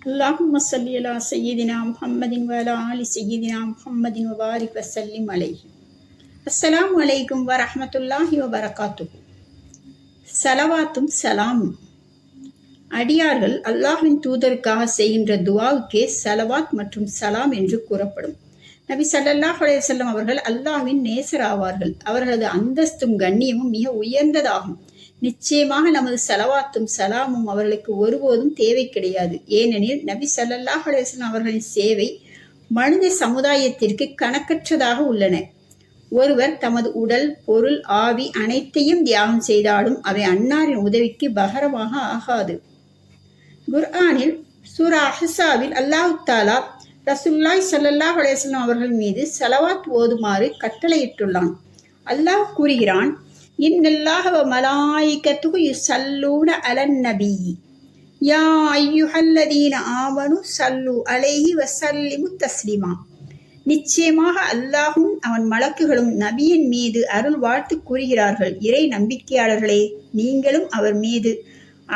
அல்லாஹும்ம ஸல்லி அலா சய்யிதினா முஹம்மதின் வ அலா ஆலி சய்யிதினா முஹம்மதின் வ பாரிக் வ ஸல்லிம் அலைஹி. அஸ்ஸலாமு அலைக்கும் வ ரஹ்மத்துல்லாஹி வ பரகாத்துஹு. ஸலவாத்தும் ஸலாமும். அடியார்கள் அல்லாஹ்வின் தூதருக்காக செய்கின்ற துஆவுக்கே ஸலவாத் மற்றும் ஸலாம் என்று கூறப்படும். நபி ஸல்லல்லாஹு அலைஹி வஸல்லம் அவர்கள் அல்லாஹ்வின் நேசர் ஆவார்கள். அவர்களது அந்தஸ்தும் கண்ணியமும் மிக உயர்ந்ததாகும். நிச்சயமாக நமது ஸலவாத்தும் ஸலாமும் அவர்களுக்கு ஒருபோதும் தேவை கிடையாது. ஏனெனில் நபி ஸல்லல்லாஹு அலைஹி வஸல்லம் அவர்களின் சேவை மனித சமுதாயத்திற்கு கணக்கற்றதாக உள்ளன. ஒருவர் தமது உடல், பொருள், ஆவி அனைத்தையும் தியாகம் செய்தாலும் அவை அன்னாரின் உதவிக்கு பகரமாக ஆகாது. குர்ஆனில் சூரா அஹ்ஸாபில் அல்லாஹ் தஆலா ரசூலுல்லாஹி ஸல்லல்லாஹு அலைஹி வஸல்லம் அவர்கள் மீது ஸலவாத் ஓதுமாறு கட்டளையிட்டுள்ளான். அல்லாஹ் கூறுகிறான், இன்னல்லாஹ வ மலாயிகத்துஹு யுஸல்லூன அலன் நபிய்யி யா அய்யுஹல்லதீன ஆமனு ஸல்லு அலைஹி வ ஸல்லிமு தஸ்லீமா. நிச்சயமாக அல்லாஹும் அவன் மலக்குகளும் நபியின் மீது அருள் வாழ்த்து கூறுகிறார்கள். இறை நம்பிக்கையாளர்களே, நீங்களும் அவர் மீது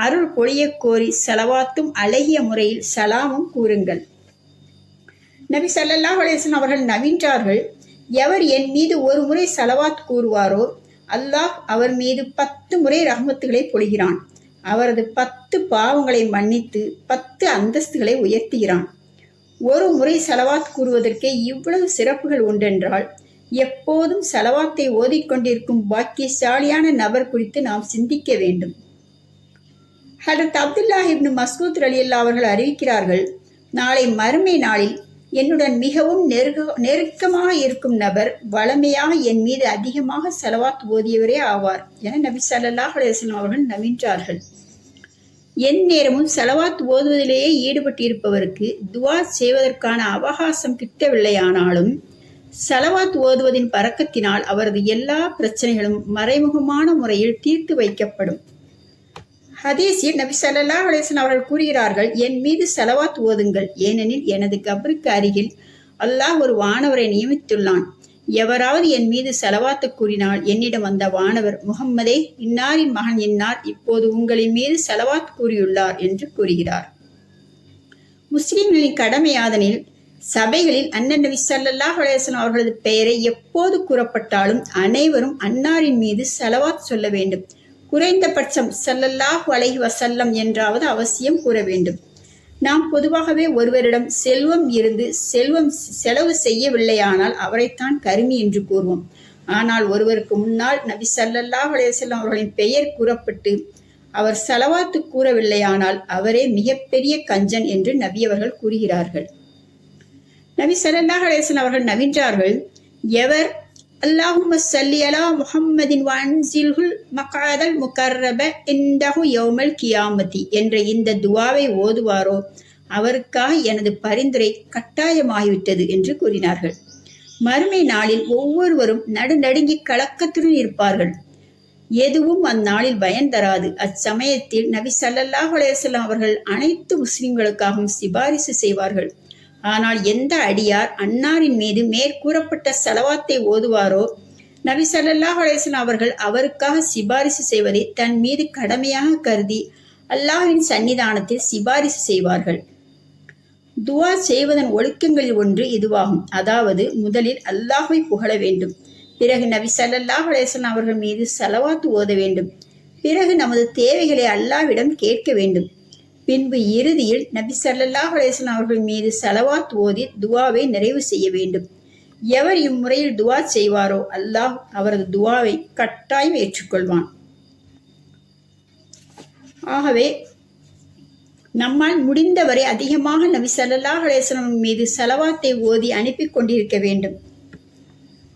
அருள் பொழியக் கோரி ஸலவாத்தும் அழகிய முறையில் ஸலாமும் கூறுங்கள். நபி ஸல்லல்லாஹு அலைஹி வஸல்லம் அவர்கள் நவின்றார்கள், எவர் என் மீது ஒரு முறை ஸலவாத் கூறுவாரோ அல்லாஹ் அவர் மீது 10 முறை ரஹ்மத்துகளை பொழிகிறான். அவரது 10 பாவங்களை மன்னித்து 10 அந்தஸ்துகளை உயர்த்துகிறான். ஒரு முறை ஸலவாத் கூறுவதற்கே இவ்வளவு சிறப்புகள் உண்டென்றால் எப்போதும் ஸலவாத்தை ஓதிக்கொண்டிருக்கும் பாக்கியசாலியான நபர் குறித்து நாம் சிந்திக்க வேண்டும். ஹதரத் அப்துல்லாஹ் இப்னு மஸ்ஊத் ரலியல்லாஹு அவர்கள் அறிவிக்கிறார்கள், நாளை மறுமை நாளில் என்னுடன் மிகவும் நெருக்கமாக இருக்கும் நபர் வளமையாக என் மீது அதிகமாக ஸலவாத் ஓதியவரே ஆவார் என நபி ஸல்லல்லாஹு அலைஹி வஸல்லம் அவர்கள் நவின்றார்கள். என் நேரமும் ஸலவாத் ஓதுவதிலேயே ஈடுபட்டிருப்பவருக்கு துஆ செய்வதற்கான அவகாசம் கிட்டவில்லையானாலும் ஸலவாத் ஓதுவதின் பரக்கத்தினால் அவரது எல்லா பிரச்சனைகளும் மறைமுகமான முறையில் தீர்த்து வைக்கப்படும். ஹதீஸில் நபி ஸல்லல்லாஹு அலைஹி வஸல்லம் அவர்கள் கூறுகிறார்கள், என் மீது ஸலவாத் ஓதுங்கள், ஏனெனில் எனது கபருக்கு அருகில் அல்லாஹ் ஒரு வானவரை நியமித்துள்ளான். எவராவது என் மீது ஸலவாத்து கூறினால் என்னிடம் அந்த வானவர், முஹம்மதே, இன்னாரின் மகன் இன்னார் இப்போது உங்களின் மீது ஸலவாத் கூறியுள்ளார் என்று கூறுகிறார். முஸ்லிம்களின் கடமையாதனில் சபைகளில் அண்ணன் நபி ஸல்லல்லாஹு அலைஹி வஸல்லம் அவர்களது பெயரை எப்போது கூறப்பட்டாலும் அனைவரும் அன்னாரின் மீது ஸலவாத் சொல்ல வேண்டும். குறைந்தபட்சம் ஸல்லல்லாஹு அலைஹி வஸல்லம் என்றாவது அவசியம் கூற வேண்டும். நாம் பொதுவாகவே ஒருவரிடம் செல்வம் இருந்து செலவு செய்யவில்லையானால் அவரைத்தான் கருமி என்று கூறுவோம். ஆனால் ஒருவருக்கு முன்னால் நபி ஸல்லல்லாஹு அலைஹி வஸல்லம் அவர்களின் பெயர் கூறப்பட்டு அவர் ஸலவாத்து கூறவில்லையானால் அவரே மிகப்பெரிய கஞ்சன் என்று நபி அவர்கள் கூறுகிறார்கள். நபி ஸல்லல்லாஹு அலைஹி வஸல்லம் அவர்கள் நவின்றார்கள், எவர் அல்லாஹும்ம ஸல்லி அலா முஹம்மதின் வ அன்ஸில்ஹுல் மக்அதல் முகர்ரப இன்தஹு யௌமல் கியாமத்தி என்ற இந்த துஆவை ஓதுவாரோ அவருக்காக எனது பரிந்துரை கட்டாயமாகிவிட்டது என்று கூறினார்கள். மறுமை நாளில் ஒவ்வொருவரும் நடுநடுங்கி கலக்கத்துடன் இருப்பார்கள். எதுவும் அந்நாளில் பயன் தராது. அச்சமயத்தில் நபி ஸல்லல்லாஹு அலைஹி வஸல்லம் அவர்கள் அனைத்து முஸ்லிம்களுக்காகவும் சிபாரிசு செய்வார்கள். ஆனால் எந்த அடியார் அன்னாரின் மீது மேற்கூறப்பட்ட ஸலவாத்தை ஓதுவாரோ நபி ஸல்லல்லாஹு அலைஹி வஸல்லம் அவர்கள் அவருக்காக சிபாரிசு செய்வதை தன் மீது கடமையாக கருதி அல்லாஹ்வின் சன்னிதானத்தில் சிபாரிசு செய்வார்கள். துஆ செய்வதன் ஒழுக்கங்களில் ஒன்று இதுவாகும். அதாவது முதலில் அல்லாஹ்வை புகழ வேண்டும், பிறகு நபி ஸல்லல்லாஹு அலைஹி வஸல்லம் அவர்கள் மீது ஸலவாத் ஓத வேண்டும், பிறகு நமது தேவைகளை அல்லாஹ்விடம் கேட்க வேண்டும், பின்பு இறுதியில் நபி ஸல்லல்லாஹு அலைஹி வஸல்லம் அவர்கள் மீது ஸலவாத் ஓதி துஆவை நிறைவு செய்ய வேண்டும். எவர் இம்முறையில் துஆ செய்வாரோ அல்லாஹ் அவரது துஆவை கட்டாயம் ஏற்றுக்கொள்வான். ஆகவே நம்மால் முடிந்தவரை அதிகமாக நபி ஸல்லல்லாஹு அலைஹி வஸல்லம் மீது ஸலவாத்தை ஓதி அனுப்பி கொண்டிருக்க வேண்டும்.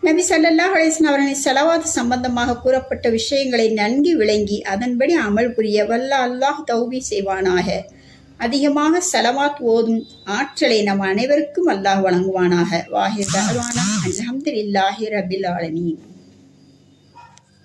நபி ஸல்லல்லாஹு அலைஹி வஸல்லம் அவர்களின் ஸலவாத் சம்பந்தமாக கூறப்பட்ட விஷயங்களை நன்கு விளங்கி அதன்படி அமல் புரிய வல்ல அல்லாஹ் தௌபீக் செய்வானாக. அதிகமாக ஸலவாத் ஓதும் ஆற்றலை நம் அனைவருக்கும் அல்லாஹ் வழங்குவானாக. வாஹிர் தஅவானா அல்ஹம்துலில்லாஹி ரப்பில் ஆலமீன்.